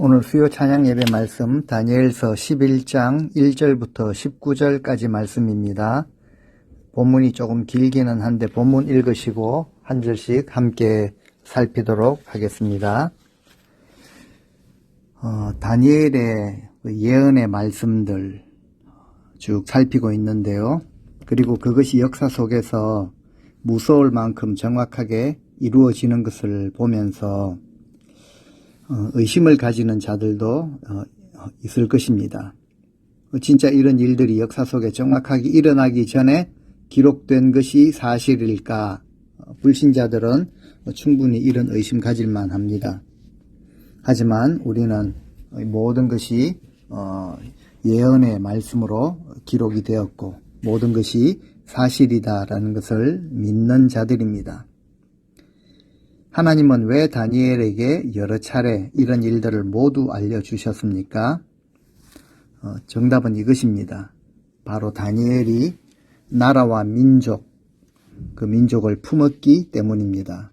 오늘 수요 찬양 예배 말씀 다니엘서 11장 1절부터 19절까지 말씀입니다. 본문이 조금 길기는 한데 본문 읽으시고 한 절씩 함께 살피도록 하겠습니다. 다니엘의 예언의 말씀들 쭉 살피고 있는데요. 그리고 그것이 역사 속에서 무서울 만큼 정확하게 이루어지는 것을 보면서 의심을 가지는 자들도 있을 것입니다. 진짜 이런 일들이 역사 속에 정확하게 일어나기 전에 기록된 것이 사실일까? 불신자들은 충분히 이런 의심 가질만 합니다. 하지만 우리는 모든 것이 예언의 말씀으로 기록이 되었고 모든 것이 사실이다라는 것을 믿는 자들입니다. 하나님은 왜 다니엘에게 여러 차례 이런 일들을 모두 알려주셨습니까? 정답은 이것입니다. 바로 다니엘이 나라와 민족, 그 민족을 품었기 때문입니다.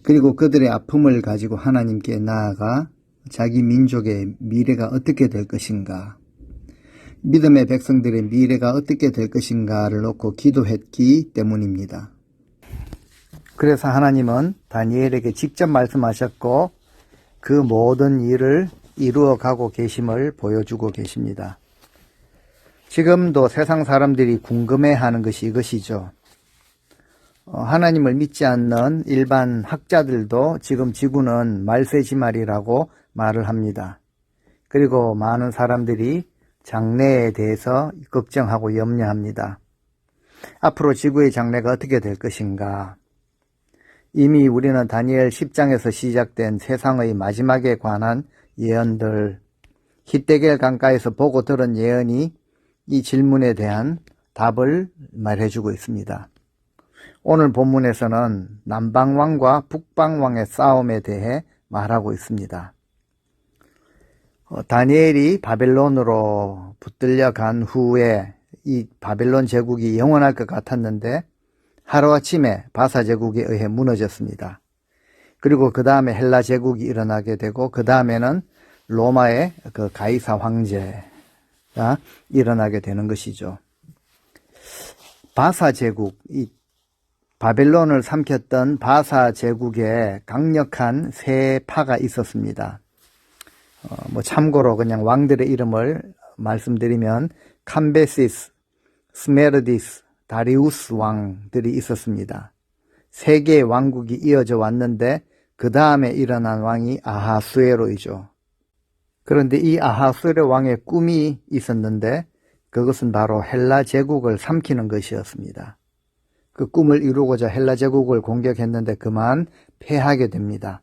그리고 그들의 아픔을 가지고 하나님께 나아가 자기 민족의 미래가 어떻게 될 것인가, 믿음의 백성들의 미래가 어떻게 될 것인가를 놓고 기도했기 때문입니다. 그래서 하나님은 다니엘에게 직접 말씀하셨고 그 모든 일을 이루어가고 계심을 보여주고 계십니다. 지금도 세상 사람들이 궁금해하는 것이 이것이죠. 하나님을 믿지 않는 일반 학자들도 지금 지구는 말세지말이라고 말을 합니다. 그리고 많은 사람들이 장래에 대해서 걱정하고 염려합니다. 앞으로 지구의 장래가 어떻게 될 것인가? 이미 우리는 다니엘 10장에서 시작된 세상의 마지막에 관한 예언들, 히데겔 강가에서 보고 들은 예언이 이 질문에 대한 답을 말해주고 있습니다. 오늘 본문에서는 남방왕과 북방왕의 싸움에 대해 말하고 있습니다. 다니엘이 바벨론으로 붙들려 간 후에 이 바벨론 제국이 영원할 것 같았는데 하루아침에 바사 제국에 의해 무너졌습니다. 그리고 그 다음에 헬라 제국이 일어나게 되고 그 다음에는 로마의 그 가이사 황제가 일어나게 되는 것이죠. 바사 제국, 이 바벨론을 삼켰던 바사 제국에 강력한 세 파가 있었습니다. 참고로 그냥 왕들의 이름을 말씀드리면 캄베시스, 스메르디스, 다리우스 왕들이 있었습니다. 세 개의 왕국이 이어져 왔는데 그 다음에 일어난 왕이 아하수에로이죠. 그런데 이 아하수에로 왕의 꿈이 있었는데 그것은 바로 헬라 제국을 삼키는 것이었습니다. 그 꿈을 이루고자 헬라 제국을 공격했는데 그만 패하게 됩니다.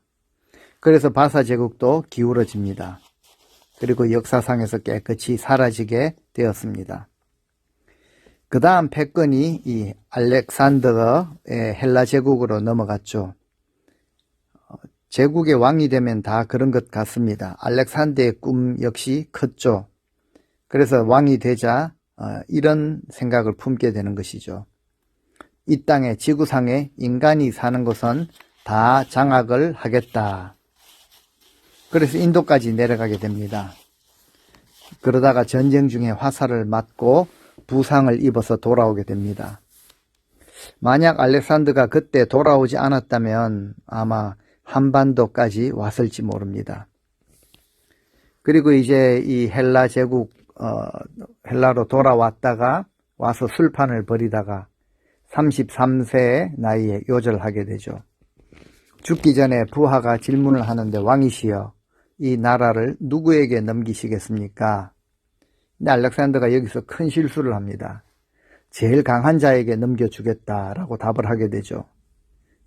그래서 바사 제국도 기울어집니다. 그리고 역사상에서 깨끗이 사라지게 되었습니다. 그 다음 패권이 이 알렉산더의 헬라 제국으로 넘어갔죠. 제국의 왕이 되면 다 그런 것 같습니다. 알렉산더의 꿈 역시 컸죠. 그래서 왕이 되자 이런 생각을 품게 되는 것이죠. 이 땅에 지구상에 인간이 사는 곳은 다 장악을 하겠다. 그래서 인도까지 내려가게 됩니다. 그러다가 전쟁 중에 화살을 맞고 부상을 입어서 돌아오게 됩니다. 만약 알렉산더가 그때 돌아오지 않았다면 아마 한반도까지 왔을지 모릅니다. 그리고 이제 이 헬라 제국, 헬라로 돌아왔다가 와서 술판을 벌이다가 33세의 나이에 요절하게 되죠. 죽기 전에 부하가 질문을 하는데 왕이시여, 이 나라를 누구에게 넘기시겠습니까? 근데 알렉산더가 여기서 큰 실수를 합니다. 제일 강한 자에게 넘겨주겠다라고 답을 하게 되죠.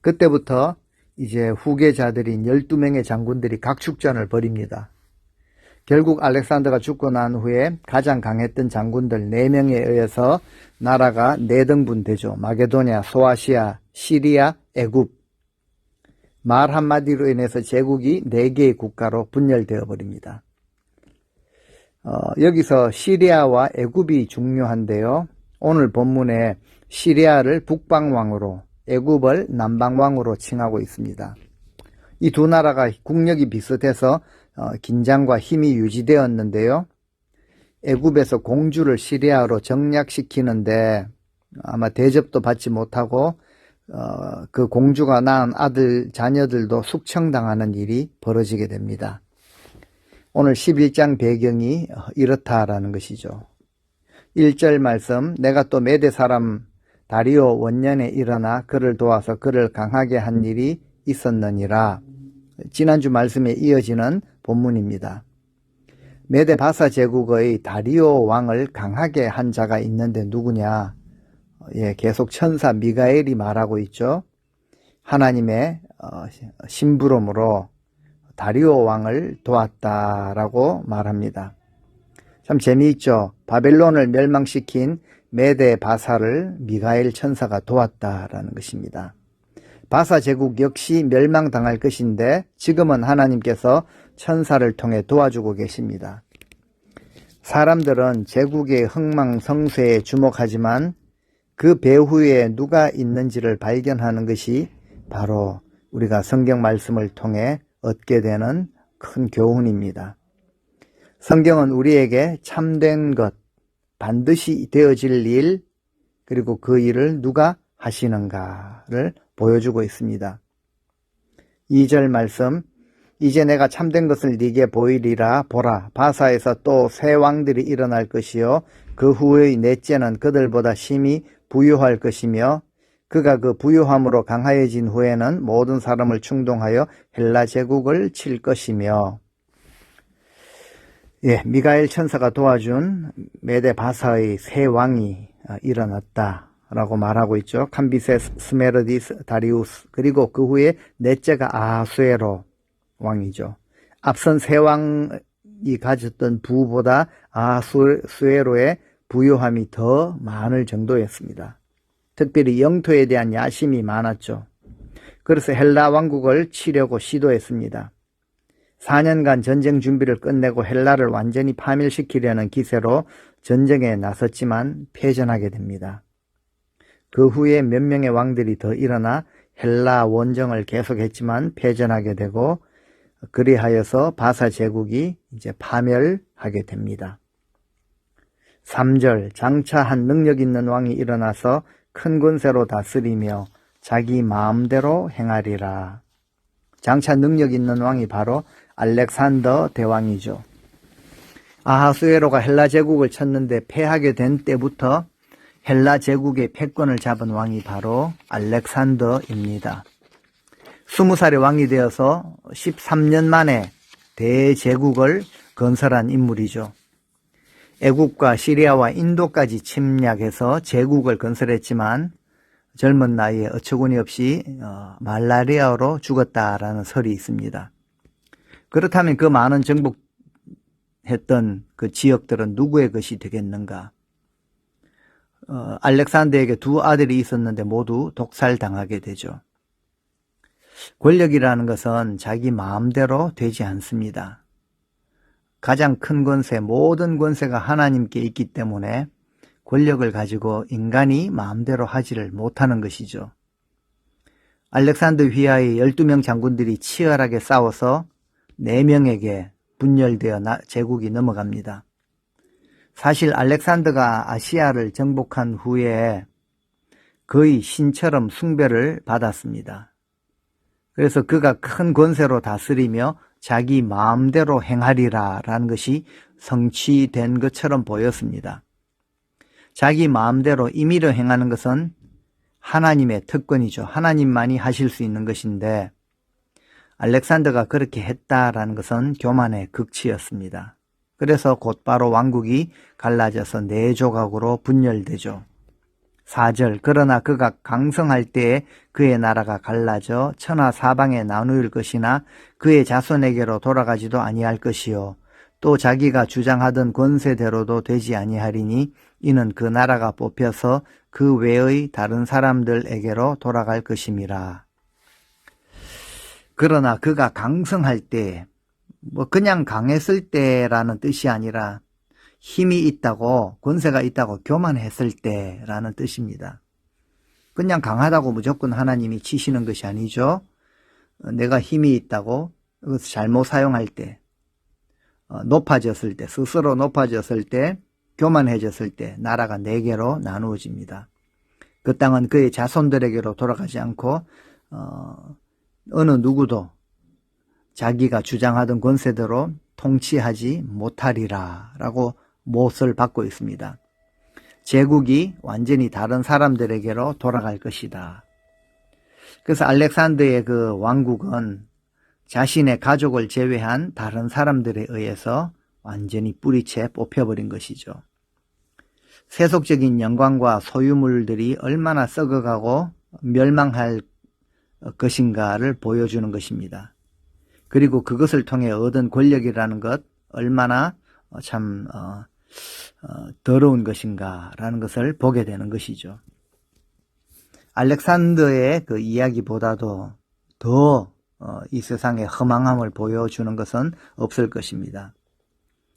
그때부터 이제 후계자들인 12명의 장군들이 각축전을 벌입니다. 결국 알렉산더가 죽고 난 후에 가장 강했던 장군들 4명에 의해서 나라가 4등분 되죠. 마게도냐, 소아시아, 시리아, 애굽. 말 한마디로 인해서 제국이 4개의 국가로 분열되어 버립니다. 여기서 시리아와 애굽이 중요한데요. 오늘 본문에 시리아를 북방왕으로, 애굽을 남방왕으로 칭하고 있습니다. 이 두 나라가 국력이 비슷해서 긴장과 힘이 유지되었는데요. 애굽에서 공주를 시리아로 정략시키는데 아마 대접도 받지 못하고 그 공주가 낳은 아들 자녀들도 숙청당하는 일이 벌어지게 됩니다. 오늘 11장 배경이 이렇다라는 것이죠. 1절 말씀, 내가 또 메대 사람 다리오 원년에 일어나 그를 도와서 그를 강하게 한 일이 있었느니라. 지난주 말씀에 이어지는 본문입니다. 메대 바사 제국의 다리오 왕을 강하게 한 자가 있는데 누구냐? 계속 천사 미가엘이 말하고 있죠. 하나님의 심부름으로 다리오 왕을 도왔다라고 말합니다. 참 재미있죠. 바벨론을 멸망시킨 메대 바사를 미가엘 천사가 도왔다라는 것입니다. 바사 제국 역시 멸망당할 것인데 지금은 하나님께서 천사를 통해 도와주고 계십니다. 사람들은 제국의 흥망성쇠에 주목하지만 그 배후에 누가 있는지를 발견하는 것이 바로 우리가 성경 말씀을 통해 얻게 되는 큰 교훈입니다. 성경은 우리에게 참된 것, 반드시 되어질 일, 그리고 그 일을 누가 하시는가를 보여주고 있습니다. 2절 말씀, 이제 내가 참된 것을 네게 보이리라. 보라, 바사에서 또 새 왕들이 일어날 것이요 그 후의 넷째는 그들보다 심히 부유할 것이며 그가 그 부유함으로 강하여진 후에는 모든 사람을 충동하여 헬라 제국을 칠 것이며. 미가엘 천사가 도와준 메대 바사의 새 왕이 일어났다라고 말하고 있죠. 캄비세스, 스메르디스, 다리우스, 그리고 그 후에 넷째가 아하수에로 왕이죠. 앞선 세 왕이 가졌던 부보다 아하수에로의 부유함이 더 많을 정도였습니다. 특별히 영토에 대한 야심이 많았죠. 그래서 헬라 왕국을 치려고 시도했습니다. 4년간 전쟁 준비를 끝내고 헬라를 완전히 파멸시키려는 기세로 전쟁에 나섰지만 패전하게 됩니다. 그 후에 몇 명의 왕들이 더 일어나 헬라 원정을 계속했지만 패전하게 되고 그리하여서 바사 제국이 이제 파멸하게 됩니다. 3절, 장차 한 능력 있는 왕이 일어나서 큰 권세로 다스리며 자기 마음대로 행하리라. 장차 능력 있는 왕이 바로 알렉산더 대왕이죠. 아하수에로가 헬라 제국을 쳤는데 패하게 된 때부터 헬라 제국의 패권을 잡은 왕이 바로 알렉산더입니다. 20살의 왕이 되어서 13년 만에 대제국을 건설한 인물이죠. 애국과 시리아와 인도까지 침략해서 제국을 건설했지만 젊은 나이에 어처구니 없이 말라리아로 죽었다라는 설이 있습니다. 그렇다면 그 많은 정복했던 그 지역들은 누구의 것이 되겠는가? 알렉산더에게 두 아들이 있었는데 모두 독살당하게 되죠. 권력이라는 것은 자기 마음대로 되지 않습니다. 가장 큰 권세, 모든 권세가 하나님께 있기 때문에 권력을 가지고 인간이 마음대로 하지를 못하는 것이죠. 알렉산더 휘하의 12명 장군들이 치열하게 싸워서 4명에게 분열되어 제국이 넘어갑니다. 사실 알렉산더가 아시아를 정복한 후에 거의 신처럼 숭배를 받았습니다. 그래서 그가 큰 권세로 다스리며 자기 마음대로 행하리라 라는 것이 성취된 것처럼 보였습니다. 자기 마음대로 임의로 행하는 것은 하나님의 특권이죠. 하나님만이 하실 수 있는 것인데 알렉산더가 그렇게 했다라는 것은 교만의 극치였습니다. 그래서 곧바로 왕국이 갈라져서 4조각으로 분열되죠. 4절, 그러나 그가 강성할 때에 그의 나라가 갈라져 천하 사방에 나누일 것이나 그의 자손에게로 돌아가지도 아니할 것이요 또 자기가 주장하던 권세대로도 되지 아니하리니 이는 그 나라가 뽑혀서 그 외의 다른 사람들에게로 돌아갈 것임이라. 그러나 그가 강성할 때, 그냥 강했을 때라는 뜻이 아니라 힘이 있다고, 권세가 있다고 교만했을 때라는 뜻입니다. 그냥 강하다고 무조건 하나님이 치시는 것이 아니죠. 내가 힘이 있다고 그것을 잘못 사용할 때, 높아졌을 때, 스스로 높아졌을 때, 교만해졌을 때 나라가 4개로 나누어집니다. 그 땅은 그의 자손들에게로 돌아가지 않고 어느 누구도 자기가 주장하던 권세대로 통치하지 못하리라 라고 못을 받고 있습니다. 제국이 완전히 다른 사람들에게로 돌아갈 것이다. 그래서 알렉산더의 그 왕국은 자신의 가족을 제외한 다른 사람들에 의해서 완전히 뿌리채 뽑혀버린 것이죠. 세속적인 영광과 소유물들이 얼마나 썩어가고 멸망할 것인가를 보여주는 것입니다. 그리고 그것을 통해 얻은 권력이라는 것 얼마나 참 더러운 것인가라는 것을 보게 되는 것이죠. 알렉산더의 그 이야기보다도 더 이 세상의 허망함을 보여주는 것은 없을 것입니다.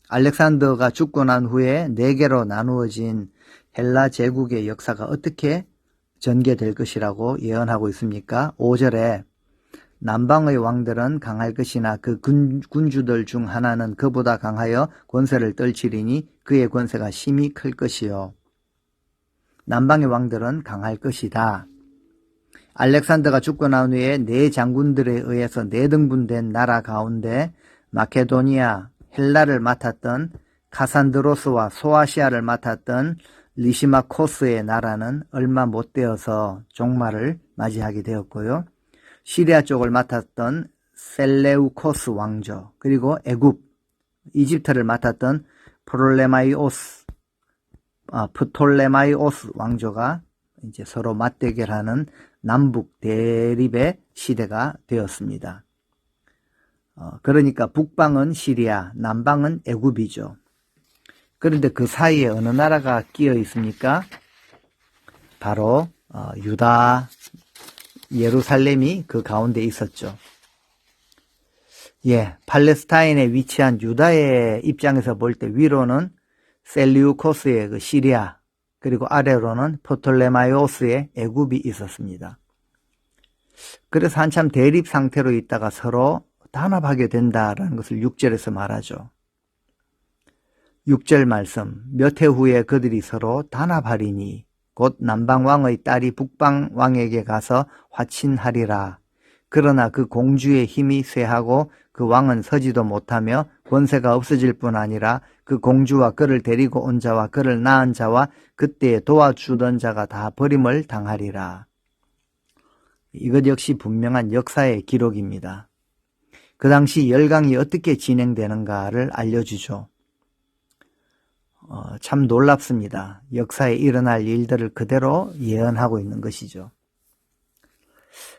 알렉산더가 죽고 난 후에 4개로 나누어진 헬라 제국의 역사가 어떻게 전개될 것이라고 예언하고 있습니까? 5절에 남방의 왕들은 강할 것이나 그 군주들 중 하나는 그보다 강하여 권세를 떨치리니 그의 권세가 심히 클 것이요. 남방의 왕들은 강할 것이다. 알렉산더가 죽고 난 후에 4장군들에 의해서 4등분된 나라 가운데 마케도니아, 헬라를 맡았던 카산드로스와 소아시아를 맡았던 리시마코스의 나라는 얼마 못 되어서 종말을 맞이하게 되었고요. 시리아 쪽을 맡았던 셀레우코스 왕조, 그리고 애굽, 이집트를 맡았던 프톨레마이오스 왕조가 이제 서로 맞대결하는 남북 대립의 시대가 되었습니다. 그러니까 북방은 시리아, 남방은 애굽이죠. 그런데 그 사이에 어느 나라가 끼어 있습니까? 바로 유다, 예루살렘이 그 가운데 있었죠. 팔레스타인에 위치한 유다의 입장에서 볼 때 위로는 셀리우코스의 그 시리아, 그리고 아래로는 프톨레마이오스의 애굽이 있었습니다. 그래서 한참 대립 상태로 있다가 서로 단합하게 된다라는 것을 6절에서 말하죠. 6절 말씀, 몇 해 후에 그들이 서로 단합하리니 곧 남방왕의 딸이 북방왕에게 가서 화친하리라. 그러나 그 공주의 힘이 쇠하고 그 왕은 서지도 못하며 권세가 없어질 뿐 아니라 그 공주와 그를 데리고 온 자와 그를 낳은 자와 그때에 도와주던 자가 다 버림을 당하리라. 이것 역시 분명한 역사의 기록입니다. 그 당시 열강이 어떻게 진행되는가를 알려주죠. 참 놀랍습니다. 역사에 일어날 일들을 그대로 예언하고 있는 것이죠.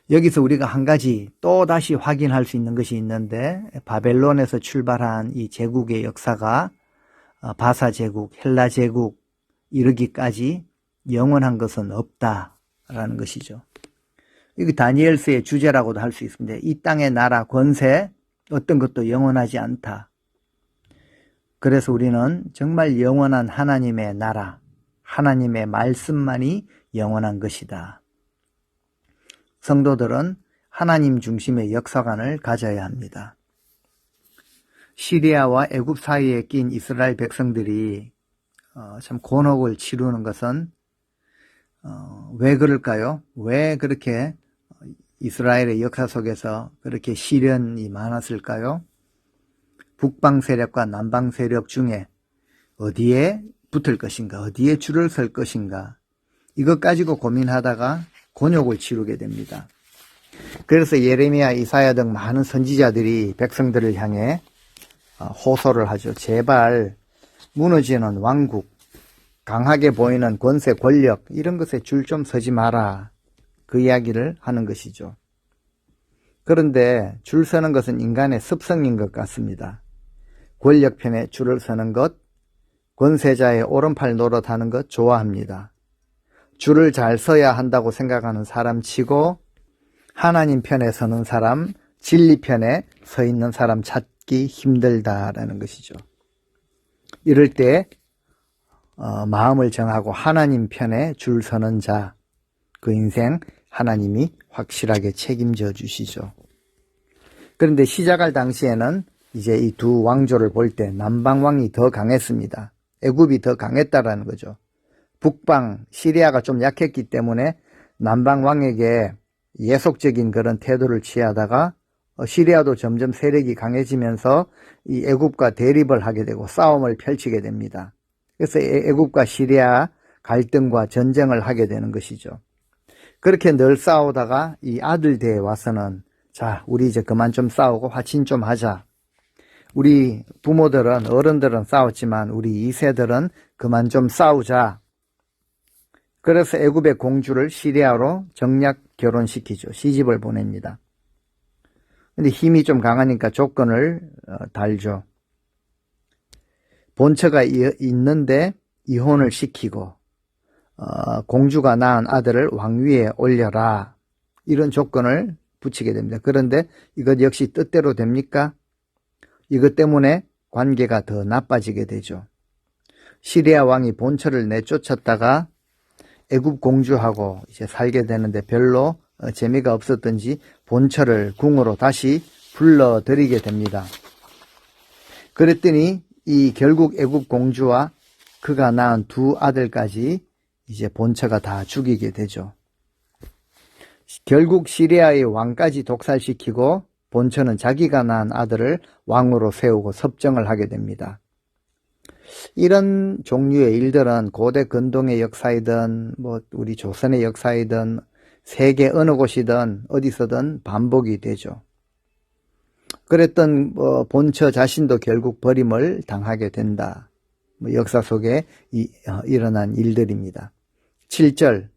여기서 우리가 한 가지 또 다시 확인할 수 있는 것이 있는데, 바벨론에서 출발한 이 제국의 역사가 바사 제국, 헬라 제국 이르기까지 영원한 것은 없다라는 것이죠. 이게 다니엘서의 주제라고도 할 수 있습니다. 이 땅의 나라, 권세, 어떤 것도 영원하지 않다. 그래서 우리는 정말 영원한 하나님의 나라, 하나님의 말씀만이 영원한 것이다. 성도들은 하나님 중심의 역사관을 가져야 합니다. 시리아와 애굽 사이에 낀 이스라엘 백성들이 참 곤혹을 치르는 것은 왜 그럴까요? 왜 그렇게 이스라엘의 역사 속에서 그렇게 시련이 많았을까요? 북방 세력과 남방 세력 중에 어디에 붙을 것인가, 어디에 줄을 설 것인가, 이것 가지고 고민하다가 곤욕을 치르게 됩니다. 그래서 예레미야, 이사야 등 많은 선지자들이 백성들을 향해 호소를 하죠. 제발 무너지는 왕국, 강하게 보이는 권세, 권력, 이런 것에 줄 좀 서지 마라. 그 이야기를 하는 것이죠. 그런데 줄 서는 것은 인간의 습성인 것 같습니다. 권력편에 줄을 서는 것, 권세자의 오른팔 노릇하는 것 좋아합니다. 줄을 잘 서야 한다고 생각하는 사람 치고 하나님 편에 서는 사람, 진리 편에 서 있는 사람 찾기 힘들다라는 것이죠. 이럴 때 마음을 정하고 하나님 편에 줄 서는 자, 그 인생 하나님이 확실하게 책임져 주시죠. 그런데 시작할 당시에는 이제 이 두 왕조를 볼 때 남방왕이 더 강했습니다. 애굽이 더 강했다라는 거죠. 북방 시리아가 좀 약했기 때문에 남방왕에게 예속적인 그런 태도를 취하다가 시리아도 점점 세력이 강해지면서 이 애굽과 대립을 하게 되고 싸움을 펼치게 됩니다. 그래서 애굽과 시리아 갈등과 전쟁을 하게 되는 것이죠. 그렇게 늘 싸우다가 이 아들 대에 와서는 자, 우리 이제 그만 좀 싸우고 화친 좀 하자. 우리 부모들은 어른들은 싸웠지만 우리 2세들은 그만 좀 싸우자. 그래서 애굽의 공주를 시리아로 정략 결혼시키죠. 시집을 보냅니다. 근데 힘이 좀 강하니까 조건을 달죠. 본처가 있는데 이혼을 시키고 공주가 낳은 아들을 왕위에 올려라. 이런 조건을 붙이게 됩니다. 그런데 이것 역시 뜻대로 됩니까? 이것 때문에 관계가 더 나빠지게 되죠. 시리아 왕이 본처를 내쫓았다가 애굽 공주하고 이제 살게 되는데 별로 재미가 없었던지 본처를 궁으로 다시 불러들이게 됩니다. 그랬더니 이 결국 애굽 공주와 그가 낳은 두 아들까지 이제 본처가 다 죽이게 되죠. 결국 시리아의 왕까지 독살시키고 본처는 자기가 낳은 아들을 왕으로 세우고 섭정을 하게 됩니다. 이런 종류의 일들은 고대 근동의 역사이든 우리 조선의 역사이든 세계 어느 곳이든 어디서든 반복이 되죠. 그랬던 본처 자신도 결국 버림을 당하게 된다. 역사 속에 일어난 일들입니다. 7절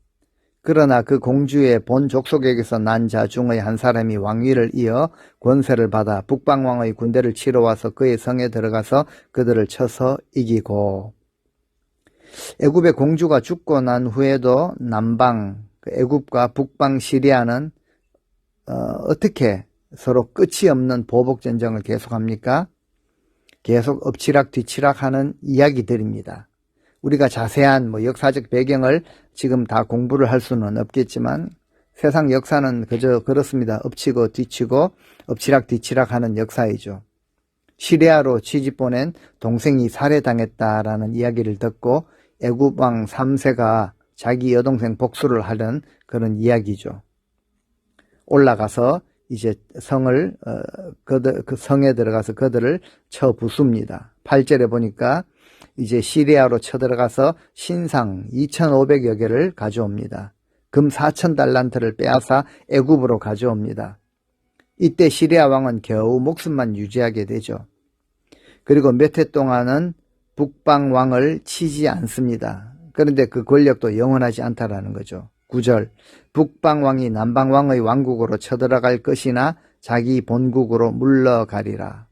그러나 그 공주의 본 족속에게서 난 자 중의 한 사람이 왕위를 이어 권세를 받아 북방왕의 군대를 치러 와서 그의 성에 들어가서 그들을 쳐서 이기고 애굽의 공주가 죽고 난 후에도 남방 애굽과 북방 시리아는 어떻게 서로 끝이 없는 보복전쟁을 계속합니까? 계속 엎치락 뒤치락 하는 이야기들입니다. 우리가 자세한 역사적 배경을 지금 다 공부를 할 수는 없겠지만 세상 역사는 그저 그렇습니다. 엎치고 뒤치고 엎치락 뒤치락 하는 역사이죠. 시리아로 취집 보낸 동생이 살해당했다라는 이야기를 듣고 애굽 왕 3세가 자기 여동생 복수를 하는 그런 이야기죠. 올라가서 이제 그 성에 들어가서 그들을 쳐 부숩니다. 8절에 보니까 이제 시리아로 쳐들어가서 신상 2,500여 개를 가져옵니다. 금 4,000달란트를 빼앗아 애굽으로 가져옵니다. 이때 시리아 왕은 겨우 목숨만 유지하게 되죠. 그리고 몇 해 동안은 북방 왕을 치지 않습니다. 그런데 그 권력도 영원하지 않다라는 거죠. 9절 북방 왕이 남방 왕의 왕국으로 쳐들어갈 것이나 자기 본국으로 물러가리라.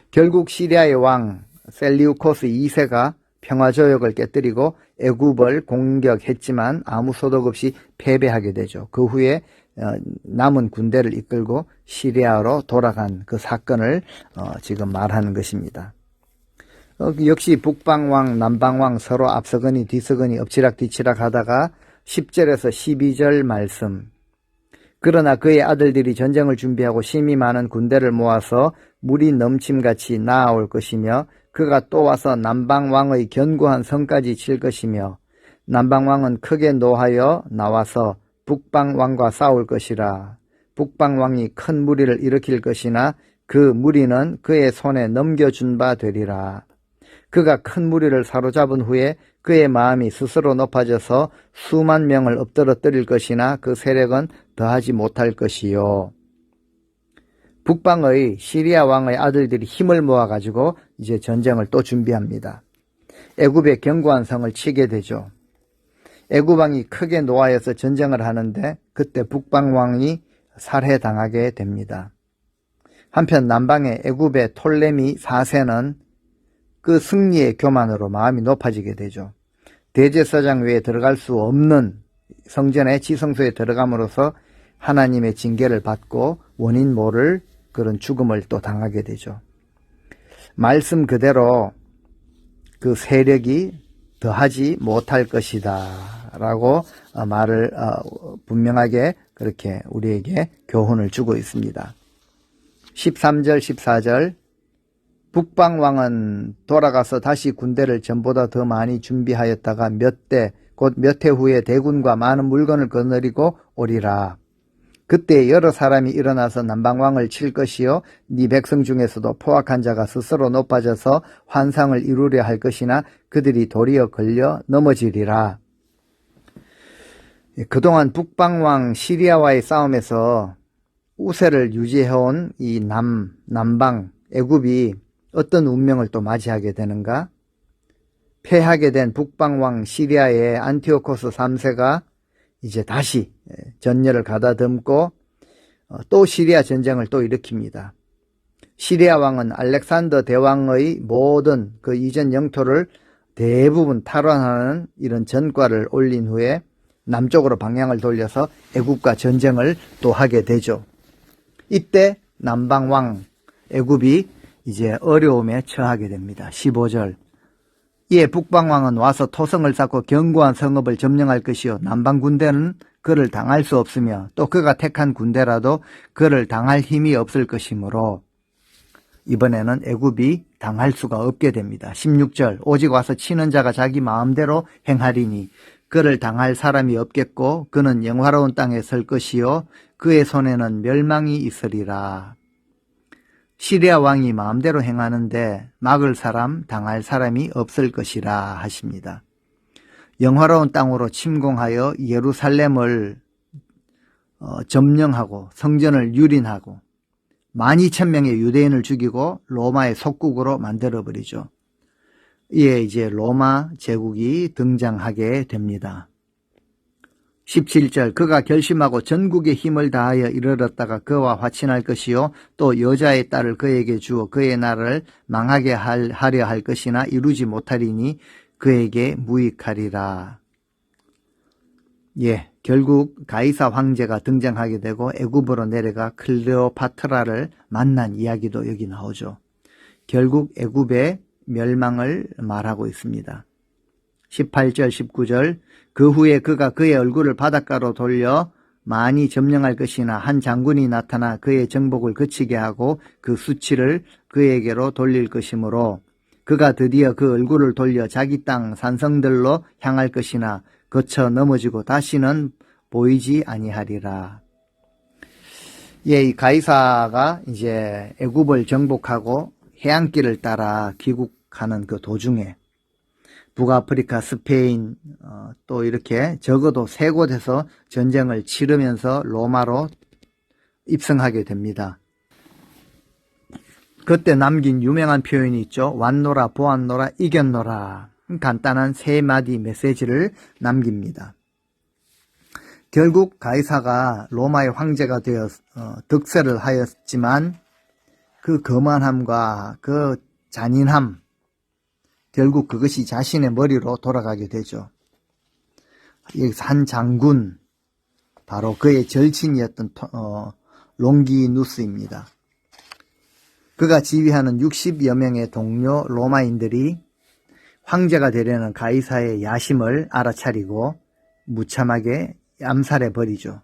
결국 시리아의 왕 셀리우코스 2세가 평화조약을 깨뜨리고 애굽을 공격했지만 아무 소득 없이 패배하게 되죠. 그 후에 남은 군대를 이끌고 시리아로 돌아간 그 사건을 지금 말하는 것입니다. 역시 북방왕 남방왕 서로 앞서거니 뒤서거니 엎치락 뒤치락 하다가 10절에서 12절 말씀 그러나 그의 아들들이 전쟁을 준비하고 심히 많은 군대를 모아서 물이 넘침같이 나아올 것이며 그가 또 와서 남방왕의 견고한 성까지 칠 것이며 남방왕은 크게 노하여 나와서 북방왕과 싸울 것이라. 북방왕이 큰 무리를 일으킬 것이나 그 무리는 그의 손에 넘겨준 바 되리라. 그가 큰 무리를 사로잡은 후에 그의 마음이 스스로 높아져서 수만 명을 엎드러뜨릴 것이나 그 세력은 더하지 못할 것이요. 북방의 시리아 왕의 아들들이 힘을 모아가지고 이제 전쟁을 또 준비합니다. 애굽의 견고한 성을 치게 되죠. 애굽 왕이 크게 노하여서 전쟁을 하는데 그때 북방 왕이 살해당하게 됩니다. 한편 남방의 애굽의 톨레미 4세는 그 승리의 교만으로 마음이 높아지게 되죠. 대제사장 외에 들어갈 수 없는 성전의 지성소에 들어감으로써 하나님의 징계를 받고 원인 모를 그런 죽음을 또 당하게 되죠. 말씀 그대로 그 세력이 더하지 못할 것이다 라고 말을 분명하게 그렇게 우리에게 교훈을 주고 있습니다. 13절 14절 북방왕은 돌아가서 다시 군대를 전보다 더 많이 준비하였다가 곧 몇 해 후에 대군과 많은 물건을 거느리고 오리라. 그때 여러 사람이 일어나서 남방왕을 칠 것이요 네 백성 중에서도 포악한 자가 스스로 높아져서 환상을 이루려 할 것이나 그들이 도리어 걸려 넘어지리라. 그동안 북방왕 시리아와의 싸움에서 우세를 유지해온 이 남방 애굽이 어떤 운명을 또 맞이하게 되는가? 패하게 된 북방왕 시리아의 안티오코스 3세가 이제 다시 전열을 가다듬고 또 시리아 전쟁을 또 일으킵니다. 시리아 왕은 알렉산더 대왕의 모든 그 이전 영토를 대부분 탈환하는 이런 전과를 올린 후에 남쪽으로 방향을 돌려서 애굽과 전쟁을 또 하게 되죠. 이때 남방왕 애굽이 이제 어려움에 처하게 됩니다. 15절. 이에 북방왕은 와서 토성을 쌓고 견고한 성읍을 점령할 것이요 남방 군대는 그를 당할 수 없으며 또 그가 택한 군대라도 그를 당할 힘이 없을 것이므로 이번에는 애굽이 당할 수가 없게 됩니다. 16절. 오직 와서 치는 자가 자기 마음대로 행하리니 그를 당할 사람이 없겠고 그는 영화로운 땅에 설 것이요 그의 손에는 멸망이 있으리라. 시리아 왕이 마음대로 행하는데 막을 사람, 당할 사람이 없을 것이라 하십니다. 영화로운 땅으로 침공하여 예루살렘을 점령하고 성전을 유린하고 12,000명의 유대인을 죽이고 로마의 속국으로 만들어버리죠. 이에 이제 로마 제국이 등장하게 됩니다. 17절. 그가 결심하고 전국의 힘을 다하여 이르렀다가 그와 화친할 것이요 또 여자의 딸을 그에게 주어 그의 나라를 망하게 하려 할 것이나 이루지 못하리니 그에게 무익하리라. 결국 가이사 황제가 등장하게 되고 애굽으로 내려가 클레오파트라를 만난 이야기도 여기 나오죠. 결국 애굽의 멸망을 말하고 있습니다. 18절 19절. 그 후에 그가 그의 얼굴을 바닷가로 돌려 많이 점령할 것이나 한 장군이 나타나 그의 정복을 그치게 하고 그 수치를 그에게로 돌릴 것이므로 그가 드디어 그 얼굴을 돌려 자기 땅 산성들로 향할 것이나 거쳐 넘어지고 다시는 보이지 아니하리라. 이 가이사가 이제 애굽을 정복하고 해안길을 따라 귀국하는 그 도중에 북아프리카, 스페인 또 이렇게 적어도 3곳에서 전쟁을 치르면서 로마로 입성하게 됩니다. 그때 남긴 유명한 표현이 있죠. 왔노라, 보았노라, 이겼노라. 간단한 3마디 메시지를 남깁니다. 결국 가이사가 로마의 황제가 되어 득세를 하였지만 그 거만함과 그 잔인함, 결국 그것이 자신의 머리로 돌아가게 되죠. 여기서 한 장군, 바로 그의 절친이었던 롱기누스입니다. 그가 지휘하는 60여 명의 동료 로마인들이 황제가 되려는 가이사의 야심을 알아차리고 무참하게 암살해 버리죠.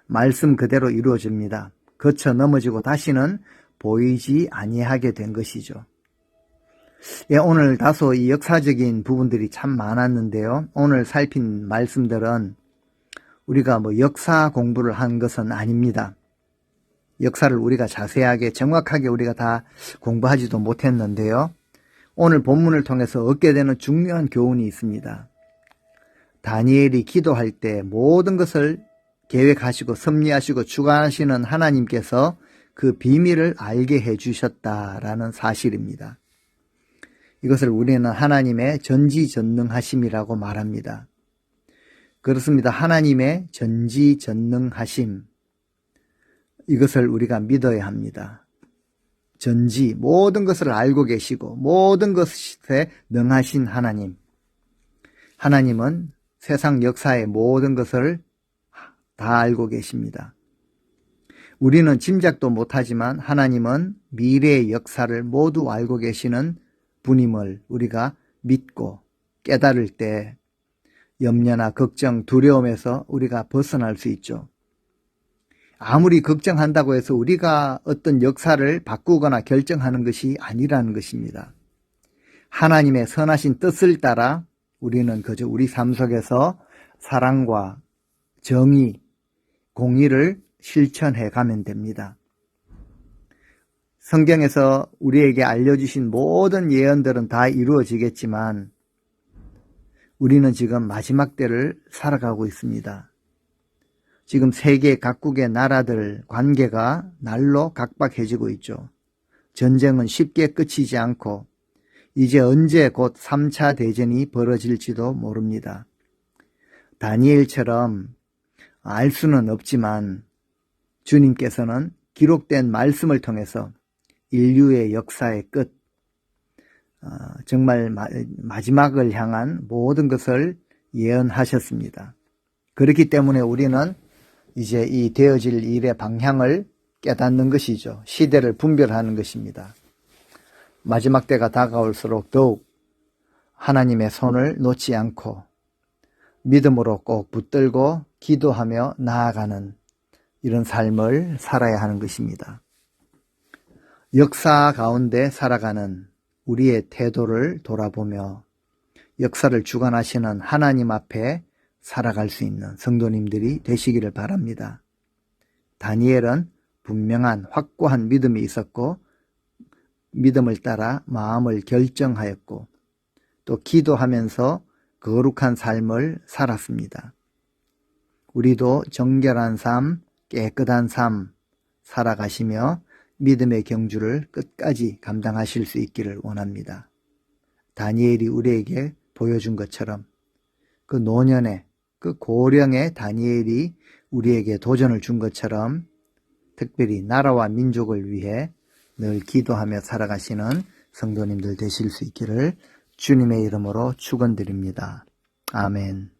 말씀 그대로 이루어집니다. 거쳐 넘어지고 다시는 보이지 아니하게 된 것이죠. 오늘 다소 이 역사적인 부분들이 참 많았는데요. 오늘 살핀 말씀들은 우리가 역사 공부를 한 것은 아닙니다. 역사를 우리가 자세하게 정확하게 우리가 다 공부하지도 못했는데요. 오늘 본문을 통해서 얻게 되는 중요한 교훈이 있습니다. 다니엘이 기도할 때 모든 것을 계획하시고 섭리하시고 주관하시는 하나님께서 그 비밀을 알게 해주셨다라는 사실입니다. 이것을 우리는 하나님의 전지전능하심이라고 말합니다. 그렇습니다. 하나님의 전지전능하심, 이것을 우리가 믿어야 합니다. 모든 것을 알고 계시고 모든 것에 능하신 하나님. 하나님은 세상 역사의 모든 것을 다 알고 계십니다. 우리는 짐작도 못하지만 하나님은 미래의 역사를 모두 알고 계시는 분임을 우리가 믿고 깨달을 때 염려나 걱정, 두려움에서 우리가 벗어날 수 있죠. 아무리 걱정한다고 해서 우리가 어떤 역사를 바꾸거나 결정하는 것이 아니라는 것입니다. 하나님의 선하신 뜻을 따라 우리는 그저 우리 삶 속에서 사랑과 정의, 공의를 실천해 가면 됩니다. 성경에서 우리에게 알려주신 모든 예언들은 다 이루어지겠지만 우리는 지금 마지막 때를 살아가고 있습니다. 지금 세계 각국의 나라들 관계가 날로 각박해지고 있죠. 전쟁은 쉽게 끝이지 않고 이제 언제 곧 3차 대전이 벌어질지도 모릅니다. 다니엘처럼 알 수는 없지만 주님께서는 기록된 말씀을 통해서 인류의 역사의 끝, 정말 마지막을 향한 모든 것을 예언하셨습니다. 그렇기 때문에 우리는 이제 이 되어질 일의 방향을 깨닫는 것이죠. 시대를 분별하는 것입니다. 마지막 때가 다가올수록 더욱 하나님의 손을 놓지 않고 믿음으로 꼭 붙들고 기도하며 나아가는 이런 삶을 살아야 하는 것입니다. 역사 가운데 살아가는 우리의 태도를 돌아보며 역사를 주관하시는 하나님 앞에 살아갈 수 있는 성도님들이 되시기를 바랍니다. 다니엘은 분명한 확고한 믿음이 있었고 믿음을 따라 마음을 결정하였고 또 기도하면서 거룩한 삶을 살았습니다. 우리도 정결한 삶, 깨끗한 삶 살아가시며 믿음의 경주를 끝까지 감당하실 수 있기를 원합니다. 다니엘이 우리에게 보여준 것처럼 그 노년의 그 고령의 다니엘이 우리에게 도전을 준 것처럼 특별히 나라와 민족을 위해 늘 기도하며 살아가시는 성도님들 되실 수 있기를 주님의 이름으로 축원드립니다. 아멘.